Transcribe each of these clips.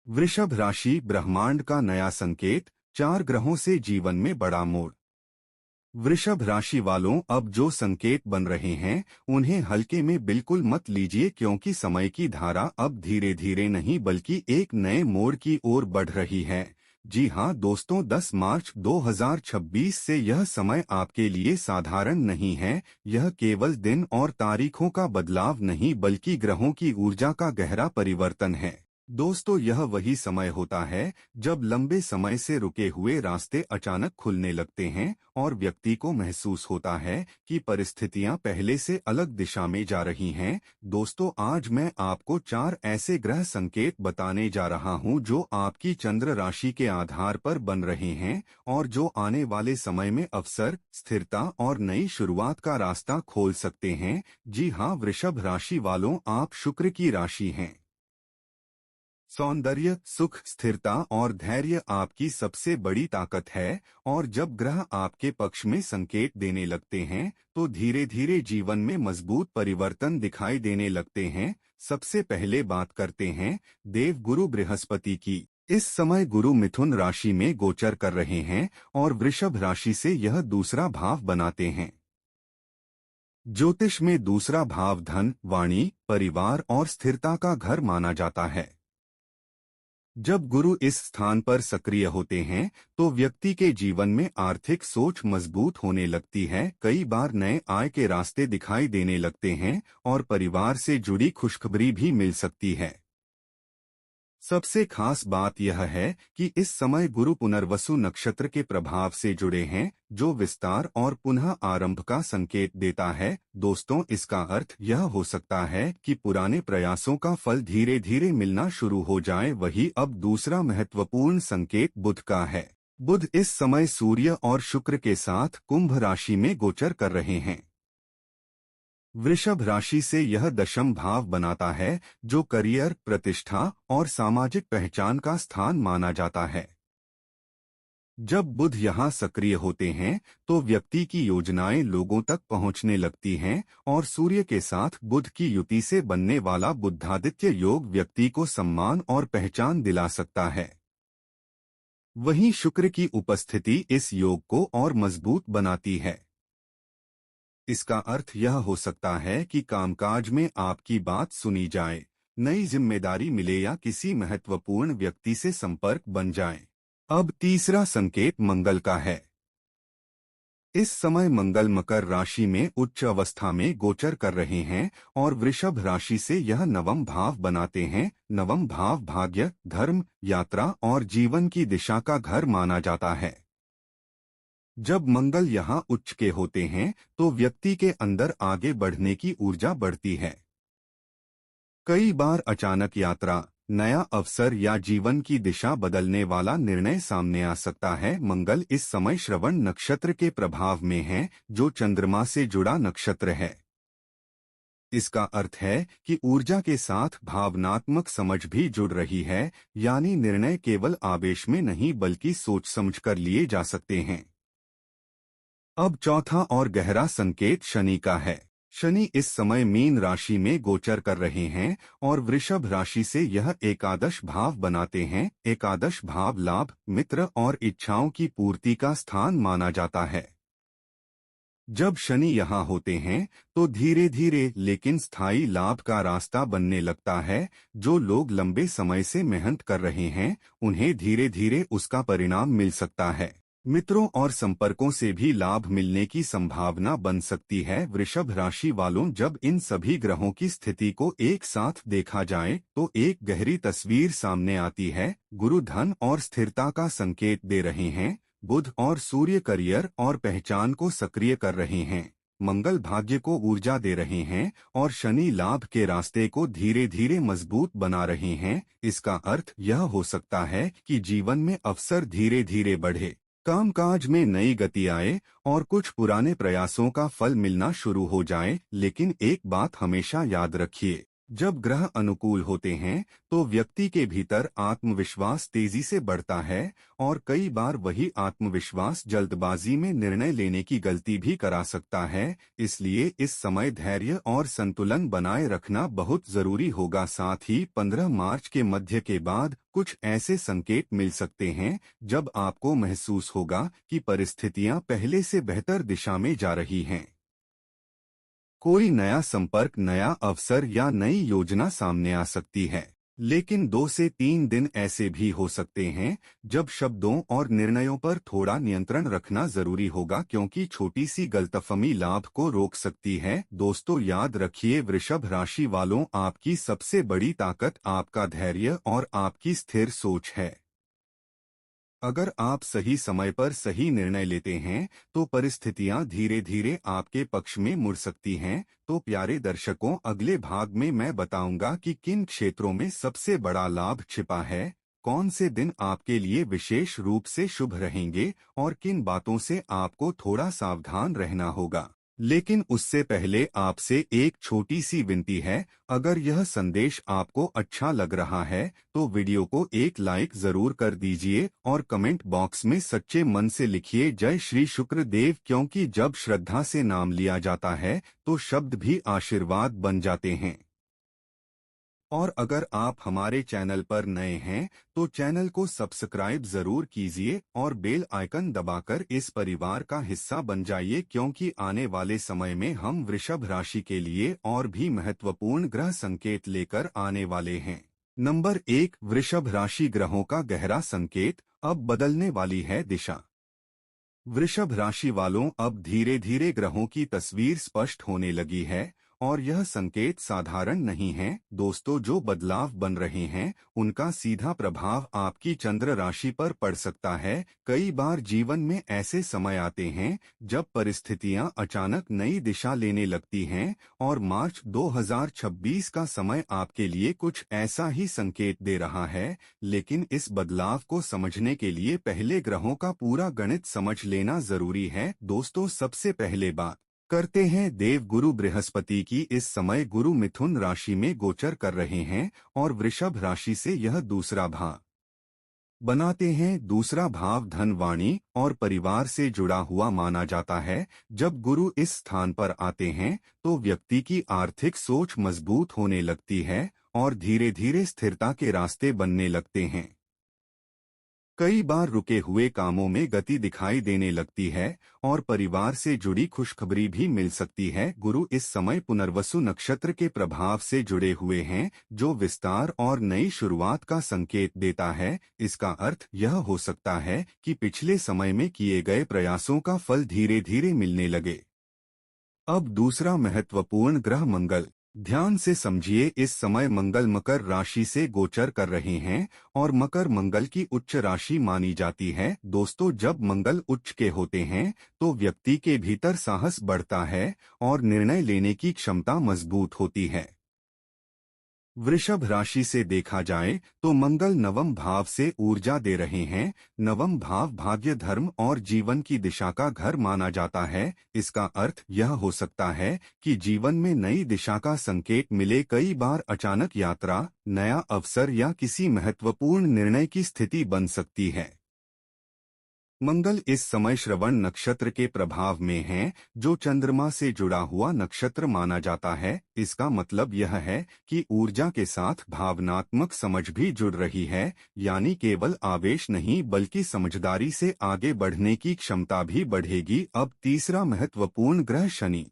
वृषभ राशि ब्रह्मांड का नया संकेत, 4 ग्रहों से जीवन में बड़ा मोड़। वृषभ राशि वालों, अब जो संकेत बन रहे हैं उन्हें हल्के में बिल्कुल मत लीजिए, क्योंकि समय की धारा अब धीरे धीरे नहीं बल्कि एक नए मोड़ की ओर बढ़ रही है। जी हाँ दोस्तों, 10 मार्च 2026 से यह समय आपके लिए साधारण नहीं है। यह केवल दिन और तारीखों का बदलाव नहीं बल्कि ग्रहों की ऊर्जा का गहरा परिवर्तन है। दोस्तों, यह वही समय होता है जब लंबे समय से रुके हुए रास्ते अचानक खुलने लगते हैं और व्यक्ति को महसूस होता है कि परिस्थितियां पहले से अलग दिशा में जा रही हैं। दोस्तों, आज मैं आपको 4 ऐसे ग्रह संकेत बताने जा रहा हूं जो आपकी चंद्र राशि के आधार पर बन रहे हैं और जो आने वाले समय में अवसर, स्थिरता और नई शुरुआत का रास्ता खोल सकते हैं। जी हाँ वृषभ राशि वालों, आप शुक्र की राशि हैं। सौंदर्य, सुख, स्थिरता और धैर्य आपकी सबसे बड़ी ताकत है, और जब ग्रह आपके पक्ष में संकेत देने लगते हैं तो धीरे धीरे जीवन में मजबूत परिवर्तन दिखाई देने लगते हैं। सबसे पहले बात करते हैं देव गुरु बृहस्पति की। इस समय गुरु मिथुन राशि में गोचर कर रहे हैं और वृषभ राशि से यह दूसरा भाव बनाते हैं। ज्योतिष में दूसरा भाव धन, वाणी, परिवार और स्थिरता का घर माना जाता है। जब गुरु इस स्थान पर सक्रिय होते हैं तो व्यक्ति के जीवन में आर्थिक सोच मजबूत होने लगती है। कई बार नए आय के रास्ते दिखाई देने लगते हैं और परिवार से जुड़ी खुशखबरी भी मिल सकती है। सबसे खास बात यह है कि इस समय गुरु पुनर्वसु नक्षत्र के प्रभाव से जुड़े हैं, जो विस्तार और पुनः आरंभ का संकेत देता है। दोस्तों, इसका अर्थ यह हो सकता है कि पुराने प्रयासों का फल धीरे धीरे मिलना शुरू हो जाए। वही अब दूसरा महत्वपूर्ण संकेत बुध का है। बुध इस समय सूर्य और शुक्र के साथ कुंभ राशि में गोचर कर रहे हैं। वृषभ राशि से यह दशम भाव बनाता है, जो करियर, प्रतिष्ठा और सामाजिक पहचान का स्थान माना जाता है। जब बुध यहाँ सक्रिय होते हैं तो व्यक्ति की योजनाएं लोगों तक पहुँचने लगती हैं और सूर्य के साथ बुध की युति से बनने वाला बुधादित्य योग व्यक्ति को सम्मान और पहचान दिला सकता है। वहीं शुक्र की उपस्थिति इस योग को और मजबूत बनाती है। इसका अर्थ यह हो सकता है कि कामकाज में आपकी बात सुनी जाए, नई जिम्मेदारी मिले या किसी महत्वपूर्ण व्यक्ति से संपर्क बन जाए। अब तीसरा संकेत मंगल का है। इस समय मंगल मकर राशि में उच्च अवस्था में गोचर कर रहे हैं और वृषभ राशि से यह नवम भाव बनाते हैं। नवम भाव भाग्य, धर्म, यात्रा और जीवन की दिशा का घर माना जाता है। जब मंगल यहाँ उच्च के होते हैं तो व्यक्ति के अंदर आगे बढ़ने की ऊर्जा बढ़ती है। कई बार अचानक यात्रा, नया अवसर या जीवन की दिशा बदलने वाला निर्णय सामने आ सकता है। मंगल इस समय श्रवण नक्षत्र के प्रभाव में है, जो चंद्रमा से जुड़ा नक्षत्र है। इसका अर्थ है कि ऊर्जा के साथ भावनात्मक समझ भी जुड़ रही है, यानी निर्णय केवल आवेश में नहीं बल्कि सोच समझकर लिए जा सकते हैं। अब चौथा और गहरा संकेत शनि का है। शनि इस समय मीन राशि में गोचर कर रहे हैं और वृषभ राशि से यह एकादश भाव बनाते हैं। एकादश भाव लाभ, मित्र और इच्छाओं की पूर्ति का स्थान माना जाता है। जब शनि यहाँ होते हैं तो धीरे धीरे लेकिन स्थायी लाभ का रास्ता बनने लगता है। जो लोग लंबे समय से मेहनत कर रहे हैं उन्हें धीरे धीरे उसका परिणाम मिल सकता है। मित्रों और संपर्कों से भी लाभ मिलने की संभावना बन सकती है। वृषभ राशि वालों, जब इन सभी ग्रहों की स्थिति को एक साथ देखा जाए तो एक गहरी तस्वीर सामने आती है। गुरु धन और स्थिरता का संकेत दे रहे हैं, बुध और सूर्य करियर और पहचान को सक्रिय कर रहे हैं, मंगल भाग्य को ऊर्जा दे रहे हैं और शनि लाभ के रास्ते को धीरे धीरे मजबूत बना रहे हैं। इसका अर्थ यह हो सकता है कि जीवन में अवसर धीरे धीरे बढ़े, कामकाज में नई गति आए और कुछ पुराने प्रयासों का फल मिलना शुरू हो जाए। लेकिन एक बात हमेशा याद रखिए, जब ग्रह अनुकूल होते हैं तो व्यक्ति के भीतर आत्मविश्वास तेजी से बढ़ता है और कई बार वही आत्मविश्वास जल्दबाजी में निर्णय लेने की गलती भी करा सकता है। इसलिए इस समय धैर्य और संतुलन बनाए रखना बहुत जरूरी होगा। साथ ही 15 मार्च के मध्य के बाद कुछ ऐसे संकेत मिल सकते हैं जब आपको महसूस होगा कि परिस्थितियां पहले से बेहतर दिशा में जा रही हैं। कोई नया संपर्क, नया अवसर या नई योजना सामने आ सकती है। लेकिन 2 से 3 दिन ऐसे भी हो सकते हैं जब शब्दों और निर्णयों पर थोड़ा नियंत्रण रखना जरूरी होगा, क्योंकि छोटी सी गलतफहमी लाभ को रोक सकती है। दोस्तों, याद रखिए वृषभ राशि वालों, आपकी सबसे बड़ी ताकत आपका धैर्य और आपकी स्थिर सोच है। अगर आप सही समय पर सही निर्णय लेते हैं तो परिस्थितियां धीरे धीरे आपके पक्ष में मुड़ सकती हैं। तो प्यारे दर्शकों, अगले भाग में मैं बताऊंगा कि किन क्षेत्रों में सबसे बड़ा लाभ छिपा है, कौन से दिन आपके लिए विशेष रूप से शुभ रहेंगे और किन बातों से आपको थोड़ा सावधान रहना होगा। लेकिन उससे पहले आपसे एक छोटी सी विनती है। अगर यह संदेश आपको अच्छा लग रहा है तो वीडियो को एक लाइक जरूर कर दीजिए और कमेंट बॉक्स में सच्चे मन से लिखिए जय श्री शुक्रदेव, क्योंकि जब श्रद्धा से नाम लिया जाता है तो शब्द भी आशीर्वाद बन जाते हैं। और अगर आप हमारे चैनल पर नए हैं तो चैनल को सब्सक्राइब जरूर कीजिए और बेल आइकन दबाकर इस परिवार का हिस्सा बन जाइए, क्योंकि आने वाले समय में हम वृषभ राशि के लिए और भी महत्वपूर्ण ग्रह संकेत लेकर आने वाले हैं। नंबर 1, वृषभ राशि ग्रहों का गहरा संकेत। अब बदलने वाली है दिशा। वृषभ राशि वालों, अब धीरे धीरे ग्रहों की तस्वीर स्पष्ट होने लगी है और यह संकेत साधारण नहीं है। दोस्तों, जो बदलाव बन रहे हैं उनका सीधा प्रभाव आपकी चंद्र राशि पर पड़ सकता है। कई बार जीवन में ऐसे समय आते हैं जब परिस्थितियां अचानक नई दिशा लेने लगती हैं और मार्च 2026 का समय आपके लिए कुछ ऐसा ही संकेत दे रहा है। लेकिन इस बदलाव को समझने के लिए पहले ग्रहों का पूरा गणित समझ लेना जरूरी है। दोस्तों, सबसे पहले बात करते हैं देव गुरु बृहस्पति की। इस समय गुरु मिथुन राशि में गोचर कर रहे हैं और वृषभ राशि से यह दूसरा भाव बनाते हैं। दूसरा भाव धन, वाणी और परिवार से जुड़ा हुआ माना जाता है। जब गुरु इस स्थान पर आते हैं तो व्यक्ति की आर्थिक सोच मजबूत होने लगती है और धीरे धीरे स्थिरता के रास्ते बनने लगते हैं। कई बार रुके हुए कामों में गति दिखाई देने लगती है और परिवार से जुड़ी खुशखबरी भी मिल सकती है। गुरु इस समय पुनर्वसु नक्षत्र के प्रभाव से जुड़े हुए हैं, जो विस्तार और नई शुरुआत का संकेत देता है। इसका अर्थ यह हो सकता है कि पिछले समय में किए गए प्रयासों का फल धीरे धीरे मिलने लगे। अब दूसरा महत्वपूर्ण ग्रह मंगल। ध्यान से समझिए, इस समय मंगल मकर राशि से गोचर कर रहे हैं और मकर मंगल की उच्च राशि मानी जाती है। दोस्तों, जब मंगल उच्च के होते हैं तो व्यक्ति के भीतर साहस बढ़ता है और निर्णय लेने की क्षमता मजबूत होती है। वृषभ राशि से देखा जाए तो मंगल नवम भाव से ऊर्जा दे रहे हैं। नवम भाव भाग्य, धर्म और जीवन की दिशा का घर माना जाता है। इसका अर्थ यह हो सकता है कि जीवन में नई दिशा का संकेत मिले। कई बार अचानक यात्रा, नया अवसर या किसी महत्वपूर्ण निर्णय की स्थिति बन सकती है। मंगल इस समय श्रवण नक्षत्र के प्रभाव में है, जो चंद्रमा से जुड़ा हुआ नक्षत्र माना जाता है। इसका मतलब यह है कि ऊर्जा के साथ भावनात्मक समझ भी जुड़ रही है, यानी केवल आवेश नहीं बल्कि समझदारी से आगे बढ़ने की क्षमता भी बढ़ेगी। अब तीसरा महत्वपूर्ण ग्रह शनि।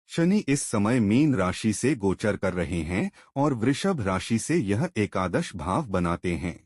शनि इस समय मीन राशि से गोचर कर रहे हैं और वृषभ राशि से यह एकादश भाव बनाते हैं।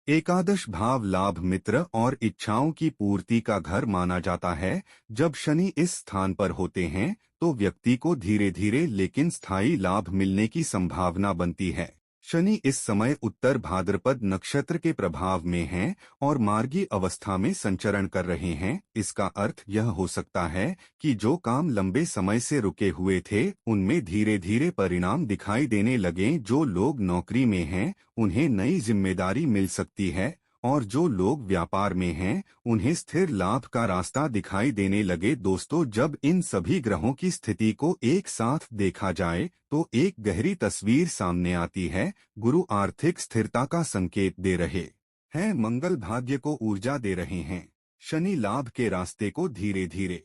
एकादश भाव लाभ, मित्र और इच्छाओं की पूर्ति का घर माना जाता है। जब शनि इस स्थान पर होते हैं तो व्यक्ति को धीरे धीरे लेकिन स्थायी लाभ मिलने की संभावना बनती है। शनि इस समय उत्तर भाद्रपद नक्षत्र के प्रभाव में हैं और मार्गी अवस्था में संचरण कर रहे हैं। इसका अर्थ यह हो सकता है कि जो काम लंबे समय से रुके हुए थे उनमें धीरे धीरे परिणाम दिखाई देने लगें। जो लोग नौकरी में हैं उन्हें नई जिम्मेदारी मिल सकती है और जो लोग व्यापार में हैं उन्हें स्थिर लाभ का रास्ता दिखाई देने लगे। दोस्तों, जब इन सभी ग्रहों की स्थिति को एक साथ देखा जाए तो एक गहरी तस्वीर सामने आती है। गुरु आर्थिक स्थिरता का संकेत दे रहे हैं, मंगल भाग्य को ऊर्जा दे रहे हैं, शनि लाभ के रास्ते को धीरे धीरे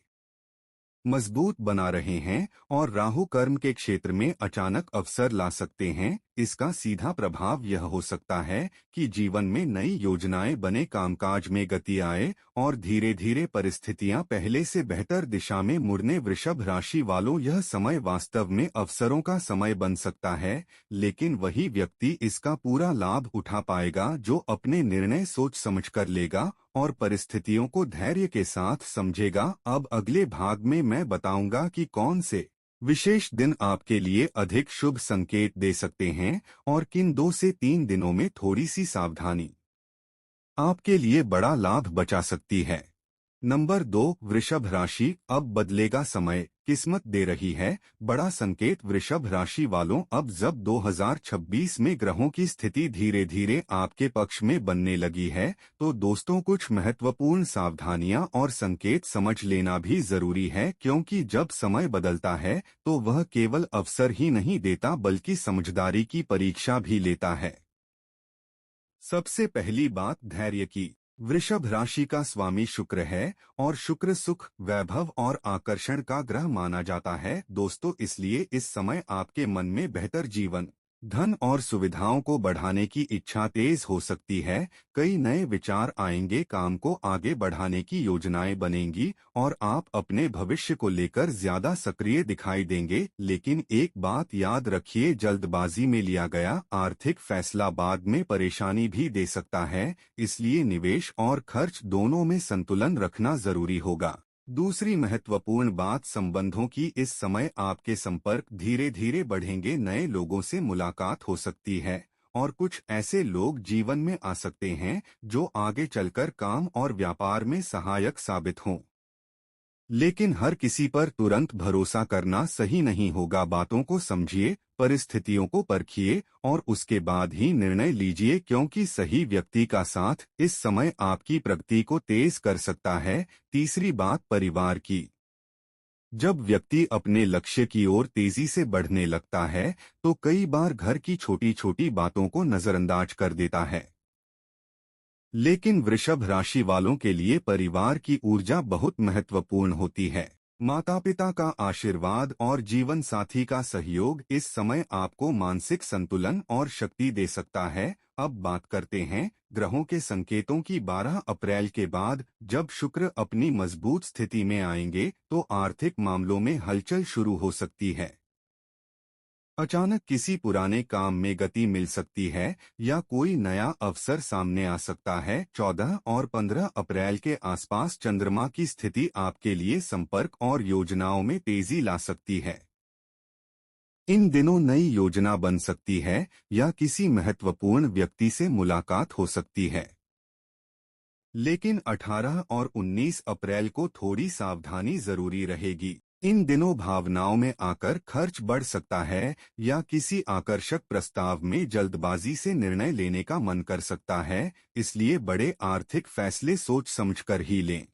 मजबूत बना रहे हैं और राहु कर्म के क्षेत्र में अचानक अवसर ला सकते हैं। इसका सीधा प्रभाव यह हो सकता है कि जीवन में नई योजनाएं बने, कामकाज में गति आए और धीरे धीरे परिस्थितियां पहले से बेहतर दिशा में मुड़ने। वृषभ राशि वालों, यह समय वास्तव में अवसरों का समय बन सकता है, लेकिन वही व्यक्ति इसका पूरा लाभ उठा पाएगा जो अपने निर्णय सोच समझकर लेगा और परिस्थितियों को धैर्य के साथ समझेगा। अब अगले भाग में मैं बताऊंगा कि कौन से विशेष दिन आपके लिए अधिक शुभ संकेत दे सकते हैं और किन 2 से 3 दिनों में थोड़ी सी सावधानी आपके लिए बड़ा लाभ बचा सकती है। नंबर 2, वृषभ राशि, अब बदलेगा समय, किस्मत दे रही है बड़ा संकेत। वृषभ राशि वालों, अब जब 2026 में ग्रहों की स्थिति धीरे धीरे आपके पक्ष में बनने लगी है तो दोस्तों कुछ महत्वपूर्ण सावधानियां और संकेत समझ लेना भी जरूरी है, क्योंकि जब समय बदलता है तो वह केवल अवसर ही नहीं देता बल्कि समझदारी की परीक्षा भी लेता है। सबसे पहली बात, धैर्य की। वृषभ राशि का स्वामी शुक्र है और शुक्र सुख, वैभव और आकर्षण का ग्रह माना जाता है। दोस्तों, इसलिए इस समय आपके मन में बेहतर जीवन, धन और सुविधाओं को बढ़ाने की इच्छा तेज हो सकती है। कई नए विचार आएंगे, काम को आगे बढ़ाने की योजनाएं बनेंगी और आप अपने भविष्य को लेकर ज्यादा सक्रिय दिखाई देंगे। लेकिन एक बात याद रखिए, जल्दबाजी में लिया गया आर्थिक फैसला बाद में परेशानी भी दे सकता है, इसलिए निवेश और खर्च दोनों में संतुलन रखना जरूरी होगा। दूसरी महत्वपूर्ण बात, संबंधों की। इस समय आपके संपर्क धीरे धीरे बढ़ेंगे, नए लोगों से मुलाकात हो सकती है और कुछ ऐसे लोग जीवन में आ सकते हैं जो आगे चलकर काम और व्यापार में सहायक साबित हों। लेकिन हर किसी पर तुरंत भरोसा करना सही नहीं होगा। बातों को समझिए, परिस्थितियों को परखिए और उसके बाद ही निर्णय लीजिए, क्योंकि सही व्यक्ति का साथ इस समय आपकी प्रगति को तेज कर सकता है। तीसरी बात, परिवार की। जब व्यक्ति अपने लक्ष्य की ओर तेजी से बढ़ने लगता है तो कई बार घर की छोटी छोटी बातों को नजरअंदाज कर देता है। लेकिन वृषभ राशि वालों के लिए परिवार की ऊर्जा बहुत महत्वपूर्ण होती है। माता पिता का आशीर्वाद और जीवन साथी का सहयोग इस समय आपको मानसिक संतुलन और शक्ति दे सकता है। अब बात करते हैं ग्रहों के संकेतों की। 12 अप्रैल के बाद जब शुक्र अपनी मजबूत स्थिति में आएंगे तो आर्थिक मामलों में हलचल शुरू हो सकती है। अचानक किसी पुराने काम में गति मिल सकती है या कोई नया अवसर सामने आ सकता है। 14 और 15 अप्रैल के आसपास चंद्रमा की स्थिति आपके लिए संपर्क और योजनाओं में तेजी ला सकती है। इन दिनों नई योजना बन सकती है या किसी महत्वपूर्ण व्यक्ति से मुलाकात हो सकती है। लेकिन 18 और 19 अप्रैल को थोड़ी सावधानी जरूरी रहेगी। इन दिनों भावनाओं में आकर खर्च बढ़ सकता है या किसी आकर्षक प्रस्ताव में जल्दबाजी से निर्णय लेने का मन कर सकता है, इसलिए बड़े आर्थिक फैसले सोच समझकर ही लें।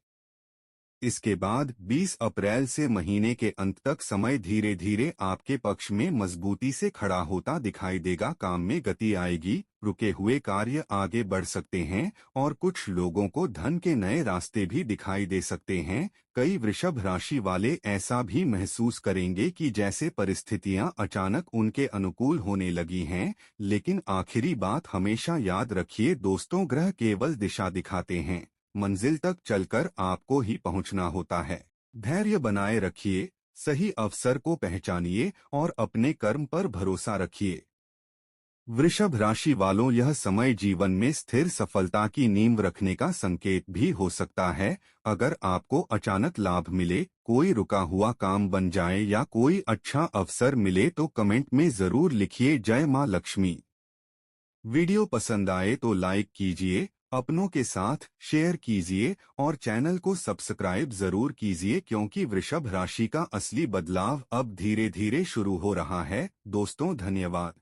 इसके बाद 20 अप्रैल से महीने के अंत तक समय धीरे धीरे आपके पक्ष में मजबूती से खड़ा होता दिखाई देगा। काम में गति आएगी, रुके हुए कार्य आगे बढ़ सकते हैं और कुछ लोगों को धन के नए रास्ते भी दिखाई दे सकते हैं। कई वृषभ राशि वाले ऐसा भी महसूस करेंगे कि जैसे परिस्थितियां अचानक उनके अनुकूल होने लगी हैं। लेकिन आखिरी बात हमेशा याद रखिए दोस्तों, ग्रह केवल दिशा दिखाते हैं, मंजिल तक चलकर आपको ही पहुंचना होता है। धैर्य बनाए रखिए, सही अवसर को पहचानिए और अपने कर्म पर भरोसा रखिए। वृषभ राशि वालों, यह समय जीवन में स्थिर सफलता की नींव रखने का संकेत भी हो सकता है। अगर आपको अचानक लाभ मिले, कोई रुका हुआ काम बन जाए या कोई अच्छा अवसर मिले तो कमेंट में जरूर लिखिए जय मां लक्ष्मी। वीडियो पसंद आए तो लाइक कीजिए, अपनों के साथ शेयर कीजिए और चैनल को सब्सक्राइब जरूर कीजिए, क्योंकि वृषभ राशि का असली बदलाव अब धीरे धीरे शुरू हो रहा है। दोस्तों, धन्यवाद।